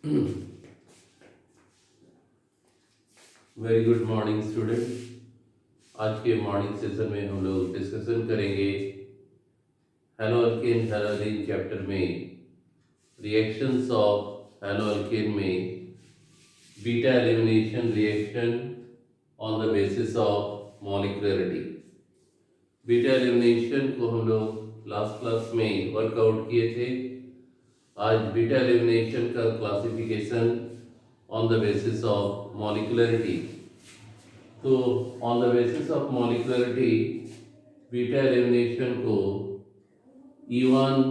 Very good morning student. आज के morning session में हम लोग डिस्कशन करेंगे हेलो अल्केन हेलोजीन चैप्टर में रिएक्शंस ऑफ हेलो अल्केन में beta elimination reaction on the basis of molecularity. Beta elimination को हम लोग लास्ट क्लास में वर्कआउट किए थे। आज बीटा एलिमिनेशन का classification on the basis of molecularity. तो on the basis of molecularity beta elimination को E1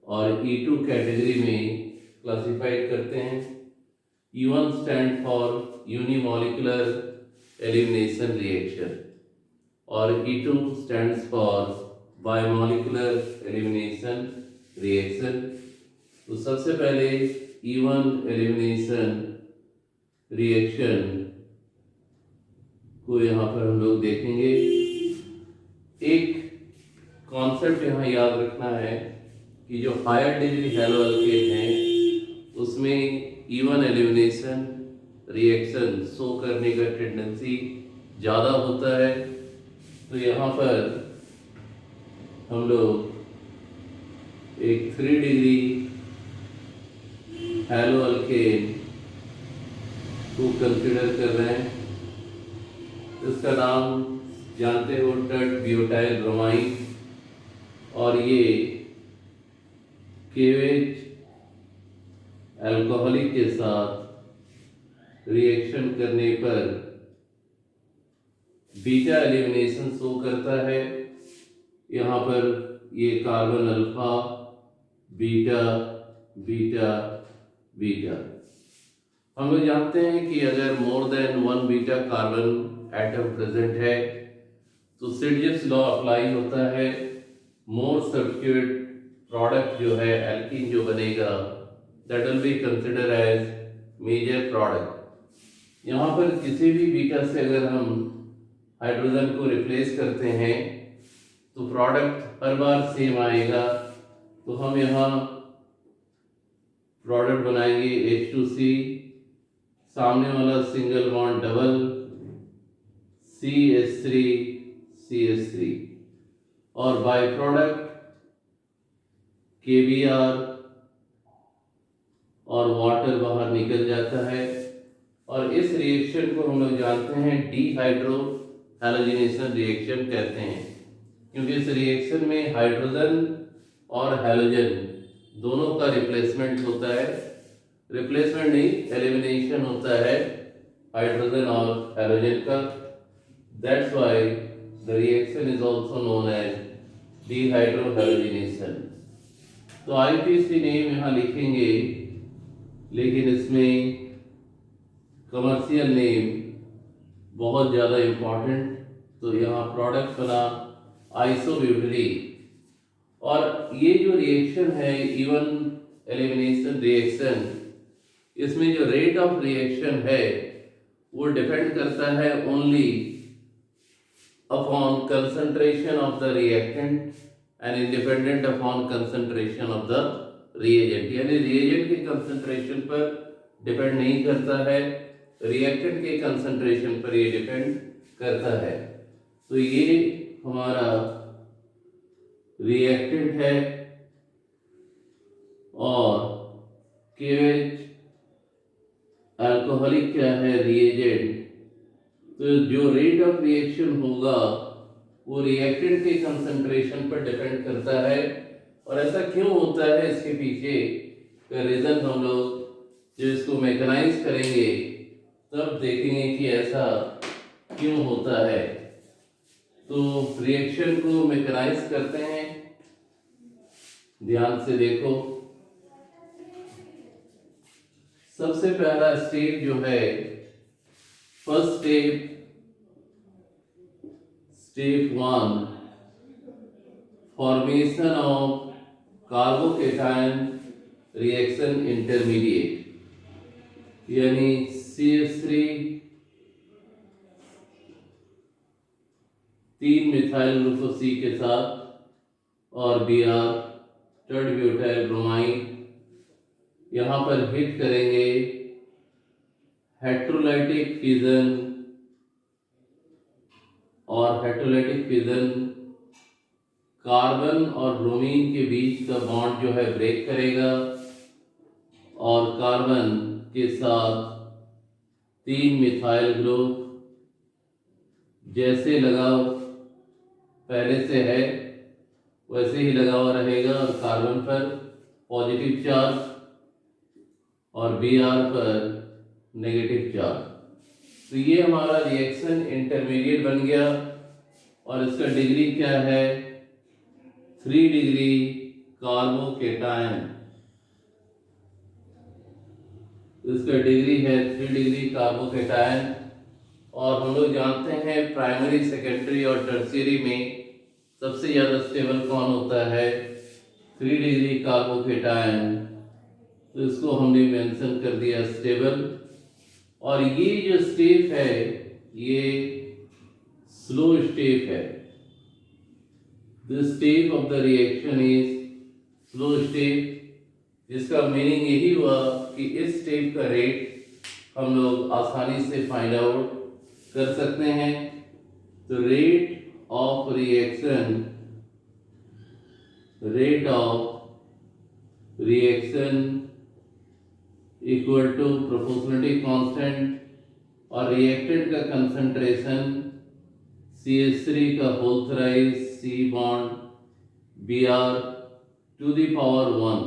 और E2 कैटेगरी में क्लासिफाइड करते हैं। E1 stand for unimolecular elimination reaction और E2 stands for biomolecular elimination reaction. तो सबसे पहले E1 एलिमिनेशन रिएक्शन को यहाँ पर हम लोग देखेंगे। एक कॉन्सेप्ट यहाँ याद रखना है कि जो हायर डिग्री हैलो अल्केन है उसमें E1 एलिमिनेशन रिएक्शन शो करने का टेंडेंसी ज़्यादा होता है। तो यहाँ पर हम लोग एक 3 डिग्री हैलो अल्केन को कंसिडर कर रहे हैं। इसका नाम जानते हो टर्ट ब्यूटाइल ब्रोमाइड, और ये केवेज अल्कोहलिक के साथ रिएक्शन करने पर बीटा एलिमिनेशन शो करता है। यहाँ पर ये carbon alpha beta beta beta. हम लोग जानते हैं कि अगर more than 1 beta carbon atom present है तो सिडजिप्स लॉ अप्लाई होता है। मोर सब्स्टिट्यूट प्रोडक्ट जो है एल्कीन जो बनेगा that will be consider as major product. यहाँ पर किसी भी बीटा से अगर हम हाइड्रोजन को रिप्लेस करते हैं तो प्रोडक्ट हर बार सेम आएगा। तो हम यहाँ प्रोडक्ट बनाएंगे H2C, सामने वाला single bond double CH3 CH3 और बाय प्रोडक्ट KBr और वाटर बाहर निकल जाता है। और इस रिएक्शन को हम लोग जानते हैं डीहाइड्रो हैलोजिनेशन रिएक्शन कहते हैं, क्योंकि इस रिएक्शन में हाइड्रोजन और हैलोजन दोनों का रिप्लेसमेंट होता है। रिप्लेसमेंट नहीं, एलिमिनेशन होता है हाइड्रोजन और हैलोजन का। That's why the reaction is also known as dehydrohalogenation. तो आईपीसी नेम यहाँ लिखेंगे, लेकिन इसमें कमर्शियल नेम बहुत ज़्यादा इम्पॉर्टेंट। तो यहाँ प्रोडक्ट बना आइसोब्यूटरी। और ये जो रिएक्शन है E1 एलिमिनेशन रिएक्शन, इसमें जो रेट ऑफ रिएक्शन है वो डिपेंड करता है only upon concentration of the reactant and independent upon concentration of the reagent. यानी रिएजेंट के कंसंट्रेशन पर डिपेंड नहीं करता है, रिएक्टेंट के कंसंट्रेशन पर ये डिपेंड करता है। तो ये हमारा रिएक्टेंट है और केवेज अल्कोहलिक क्या है, रिएजेंट। तो जो रेट ऑफ रिएक्शन होगा वो रिएक्टेंट के कंसंट्रेशन पर डिपेंड करता है। और ऐसा क्यों होता है, इसके पीछे का रीजन हम लोग जो इसको मैकेनाइज करेंगे तब देखेंगे कि ऐसा क्यों होता है। तो रिएक्शन को मैकेनाइज करते हैं, ध्यान से देखो। सबसे पहला स्टेप जो है, first step, step 1, formation of carbocation reaction intermediate, यानी CH3 3 मिथाइल ग्रुप C के साथ और Br टर्ट ब्यूटाइल ब्रोमाइड यहाँ पर हिट करेंगे हेट्रोलाइटिक फिजन, और हेट्रोलाइटिक फिजन कार्बन और ब्रोमीन के बीच का बॉन्ड जो है ब्रेक करेगा, और कार्बन के साथ 3 मिथाइल ग्रुप जैसे लगाव पहले से है वैसे ही लगा हुआ रहेगा, और कार्बन पर पॉजिटिव चार्ज और Br पर नेगेटिव चार्ज। तो ये हमारा रिएक्शन इंटरमीडिएट बन गया, और इसका डिग्री क्या है, 3 डिग्री कार्बोकेटायन। इसका डिग्री है 3 डिग्री कार्बोकेटायन। और हम लोग जानते हैं प्राइमरी, सेकेंडरी और टर्शियरी में सबसे ज़्यादा स्टेबल कौन होता है, 3 डिग्री कार्बोकेटायन। तो इसको हमने मेंशन कर दिया स्टेबल। और ये जो स्टेप है ये स्लो स्टेप है। The step of the reaction is slow step, जिसका मीनिंग यही हुआ कि इस स्टेप का रेट हम लोग आसानी से फाइंड आउट कर सकते हैं। तो rate of reaction equal to proportionality constant और रिएक्टेंट का कंसंट्रेशन CH3 का whole thrice C bond Br to the power 1,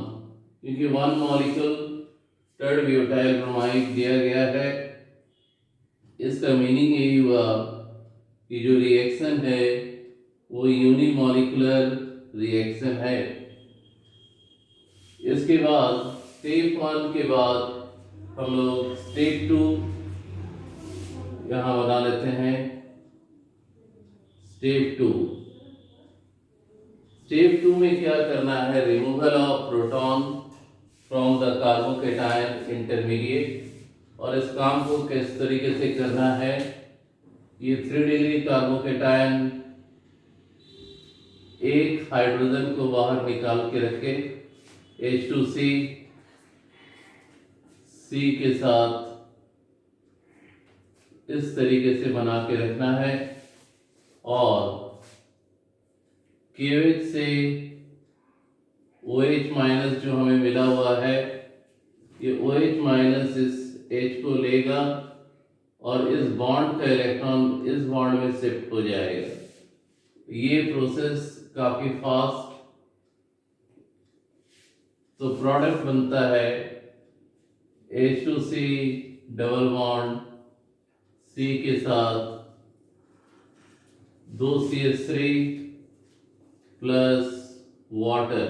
क्योंकि 1 मॉलिक्यूल थर्ड ब्यूटाइल ब्रोमाइड दिया गया है। इसका मीनिंग यही हुआ कि जो रिएक्शन है वो यूनिमॉलिक्यूलर रिएक्शन है। इसके बाद स्टेप 1 के बाद हम लोग स्टेप 2 यहाँ बना लेते हैं। स्टेप 2 में क्या करना है, removal of proton from the carbocation intermediate. और इस काम को किस तरीके से करना है, ये 3 डिग्री कार्बोकेटायन एक हाइड्रोजन को बाहर निकाल के रखे, H2C C के साथ इस तरीके से बना के रखना है, और KOH से OH माइनस जो हमें मिला हुआ है, ये OH माइनस इस H को लेगा और इस बॉन्ड का इलेक्ट्रॉन इस बॉन्ड में शिफ्ट हो जाएगा। ये प्रोसेस काफी फास्ट। तो प्रोडक्ट बनता है H2C डबल बॉन्ड C के साथ 2 CH3 प्लस वाटर।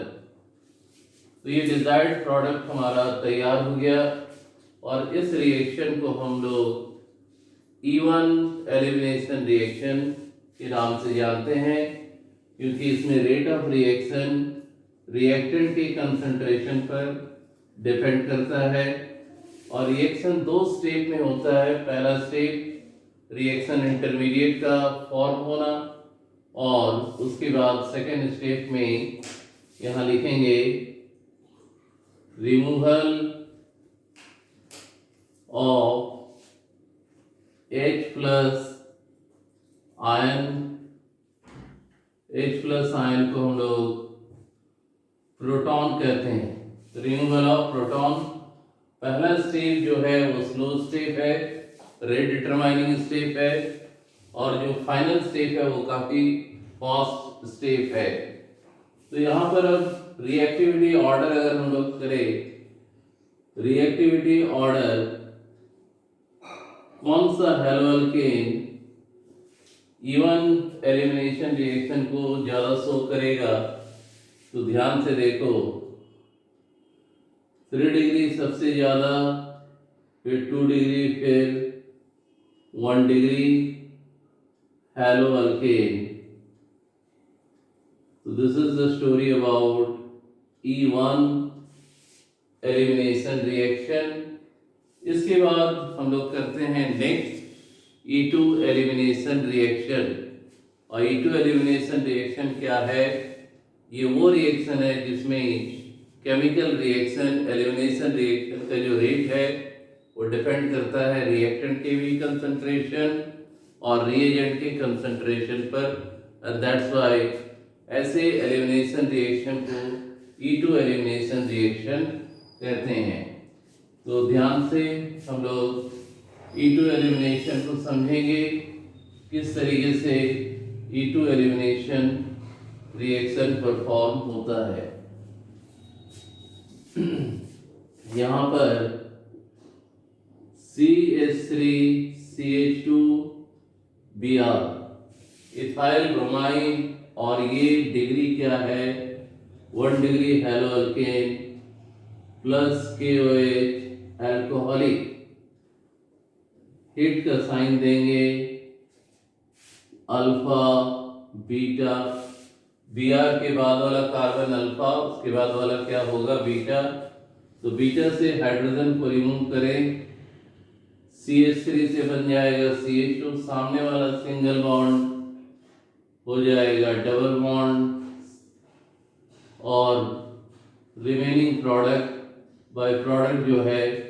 तो ये डिजायर्ड प्रोडक्ट हमारा तैयार हो गया, और इस रिएक्शन को हम लोग इवन एलिमिनेशन रिएक्शन के नाम से जानते हैं, क्योंकि इसमें रेट ऑफ रिएक्शन रिएक्टेंट के कंसंट्रेशन पर डिपेंड करता है। और रिएक्शन 2 स्टेप में होता है। पहला स्टेप रिएक्शन इंटरमीडिएट का फॉर्म होना, और उसके बाद सेकेंड स्टेप में यहाँ लिखेंगे removal of H plus ion को हम लोग प्रोटॉन कहते हैं। रिमूवल ऑफ प्रोटॉन पहला स्टेप जो है वो स्लो स्टेप है, रेट डिटरमाइनिंग स्टेप है, और जो फाइनल स्टेप है वो काफी फास्ट स्टेप है। तो यहाँ पर अब रिएक्टिविटी ऑर्डर अगर हम लोग करें, रिएक्टिविटी ऑर्डर कौन सा हेलोअल्केन इवन एलिमिनेशन रिएक्शन को ज्यादा शो करेगा, तो ध्यान से देखो, 3 डिग्री सबसे ज्यादा, फिर 2 डिग्री, फिर 1 degree haloalkane. So this is the story about E1 elimination reaction. इसके बाद हम लोग करते हैं नेक्स्ट E2 एलिमिनेशन रिएक्शन। और E2 एलिमिनेशन रिएक्शन क्या है, ये वो रिएक्शन है जिसमें केमिकल रिएक्शन एलिमिनेशन रिएक्शन का जो रेट है वो डिपेंड करता है रिएक्टेंट के भी कंसंट्रेशन और रिएजेंट के कंसंट्रेशन पर, एंड दैट्स व्हाई ऐसे एलिमिनेशन रिएक्शन को E2 एलिमिनेशन रिएक्शन कहते हैं। तो ध्यान से हम लोग E2 एलिमिनेशन को समझेंगे, किस तरीके से E2 एलिमिनेशन रिएक्शन परफॉर्म होता है। यहाँ पर CH3CH2Br इथाइल ब्रोमाइन, और ये डिग्री क्या है 1 degree hello alkane plus KOH alcoholic. Hit का साइन देंगे अल्फा बीटा, Br के बाद वाला कार्बन अल्फा, उसके बाद वाला क्या होगा बीटा। तो बीटा से हाइड्रोजन को रिमूव करें, CH3 से बन जाएगा CH2, सामने वाला सिंगल बॉन्ड हो जाएगा डबल बॉन्ड, और रिमेनिंग प्रोडक्ट बाय प्रोडक्ट जो है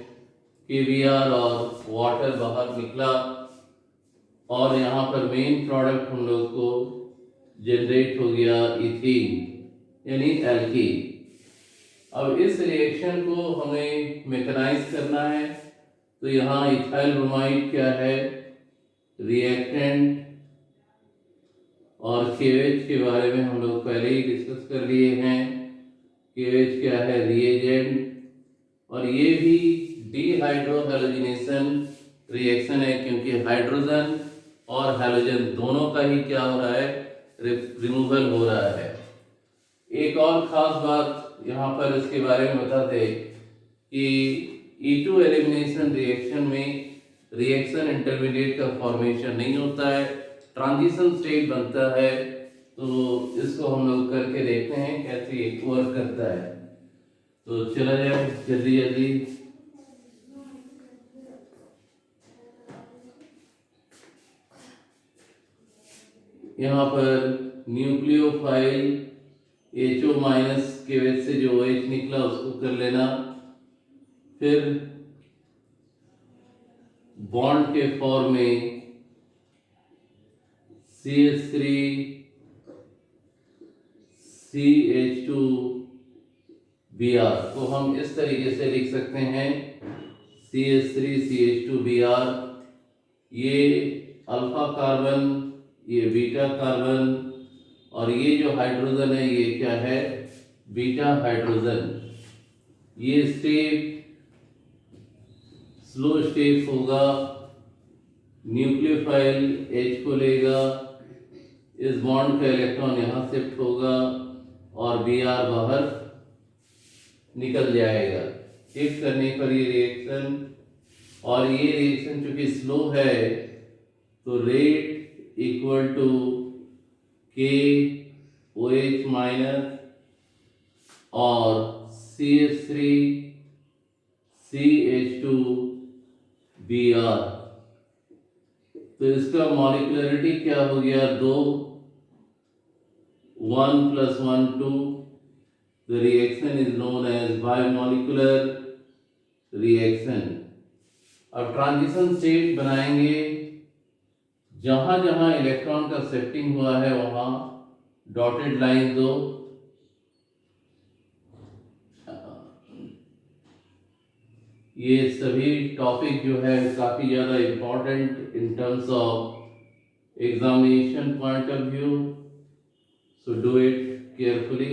KBr और वाटर बाहर निकला, और यहाँ पर मेन प्रोडक्ट हम लोग को जनरेट हो गया इथीन यानी एल्कीन। अब इस रिएक्शन को हमें मैकेनाइज करना है, तो यहाँ इथाइल ब्रोमाइड क्या है रिएक्टेंट, और KOH के बारे में हम लोग पहले ही डिस्कस कर लिए हैं। KOH क्या है रिएजेंट, और ये भी डीहाइड्रो हैलोजिनेशन रिएक्शन है, क्योंकि हाइड्रोजन और हैलोजन दोनों का ही क्या हो रहा है रिमूवल हो रहा है। एक और खास बात यहाँ पर इसके बारे में बता दें कि E2 एलिमिनेशन रिएक्शन में रिएक्शन इंटरमीडिएट का फॉर्मेशन नहीं होता है, ट्रांजिशन स्टेट बनता है। तो इसको हम लोग करके देखते हैं कैसे ये वर्क करता है। तो चला जाए जल्दी जल्दी। यहाँ पर न्यूक्लियोफाइल HO माइनस के वजह से जो OH निकला उसको कर लेना, फिर बॉन्ड के फॉर्म में CH3 CH2Br को हम इस तरीके से लिख सकते हैं CH3 CH2Br, ये अल्फा कार्बन, ये बीटा कार्बन, और ये जो हाइड्रोजन है ये क्या है बीटा हाइड्रोजन। ये स्टेप स्लो स्टेप होगा, न्यूक्लियोफाइल H को लेगा, इस बॉन्ड का इलेक्ट्रॉन यहाँ शिफ्ट होगा और Br बाहर निकल जाएगा। हिट करने पर ये रिएक्शन, और ये रिएक्शन चूंकि स्लो है तो rate equal to KOH minus और CH3 CH2Br। तो इसका मॉलिक्यूलरिटी क्या हो गया 2, 1 + 1 2। The reaction is known as bimolecular reaction। अब ट्रांजिशन स्टेट बनाएंगे, जहां जहां इलेक्ट्रॉन का शिफ्टिंग हुआ है वहां डॉटेड लाइन दो। ये सभी टॉपिक जो है काफी ज्यादा important in terms of examination point of view, so do it carefully.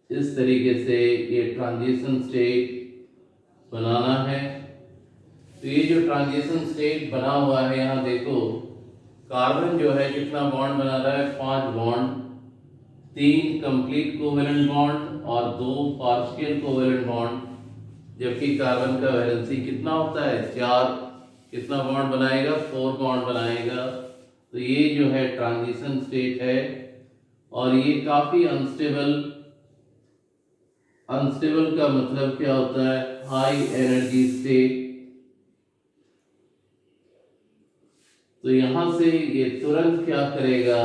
इस तरीके से ये ट्रांजिशन स्टेट बनाना है। तो ये जो ट्रांजिशन स्टेट बना हुआ है, यहाँ देखो कार्बन जो है कितना बॉन्ड बना रहा है 5 बॉन्ड, 3 कंप्लीट कोवेलेंट बॉन्ड और 2 पार्शियल कोवेलेंट बॉन्ड, जबकि कार्बन का वैलेंसी कितना होता है 4। कितना बॉन्ड बनाएगा 4 बॉन्ड बनाएगा। तो ये जो है ट्रांजिशन स्टेट है, और ये काफी अनस्टेबल का मतलब क्या होता है हाई एनर्जी स्टेट। तो यहां से ये तुरंत क्या करेगा,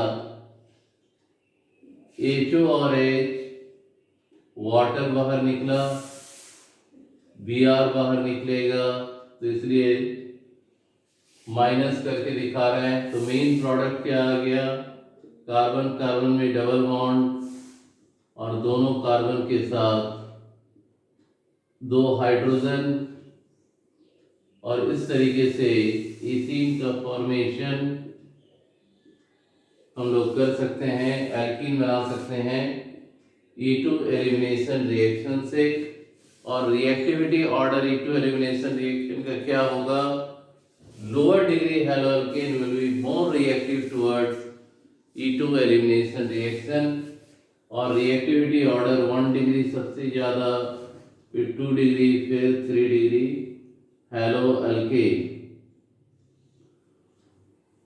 HO और H, वाटर बाहर निकला, Br बाहर निकलेगा, तो इसलिए माइनस करके दिखा रहे हैं। तो मेन प्रोडक्ट क्या आ गया, कार्बन कार्बन में डबल बॉन्ड और दोनों कार्बन के साथ 2 हाइड्रोजन, और इस तरीके से इथीन का फॉर्मेशन हम लोग कर सकते हैं, एल्कीन बना सकते हैं E2 एलिमिनेशन रिएक्शन से। और reactivity order E2 elimination reaction का क्या होगा, lower degree haloalkane will be more reactive towards E2 elimination reaction, और रिएक्टिविटी ऑर्डर 1 डिग्री सबसे ज़्यादा, फिर 2 डिग्री, फिर 3 डिग्री हैलोअल्केन।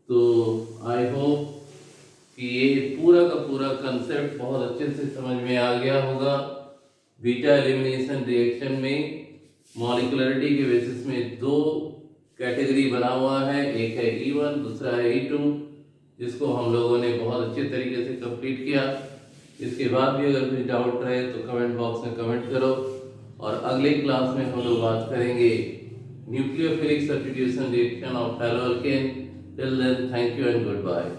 तो आई होप कि ये पूरा का पूरा कंसेप्ट बहुत अच्छे से समझ में आ गया होगा। बीटा एलिमिनेशन रिएक्शन में मॉलिक्यूलरिटी के बेसिस में 2 कैटेगरी बना हुआ है, एक है E1, दूसरा है E2, जिसको हम लोगों ने बहुत अच्छे तरीके से कंप्लीट किया। इसके बाद भी अगर कोई डाउट रहे तो कमेंट बॉक्स में कमेंट करो, और अगले क्लास में हम लोग बात करेंगे nucleophilic substitution reaction of haloalkane. Till then, thank you and good bye.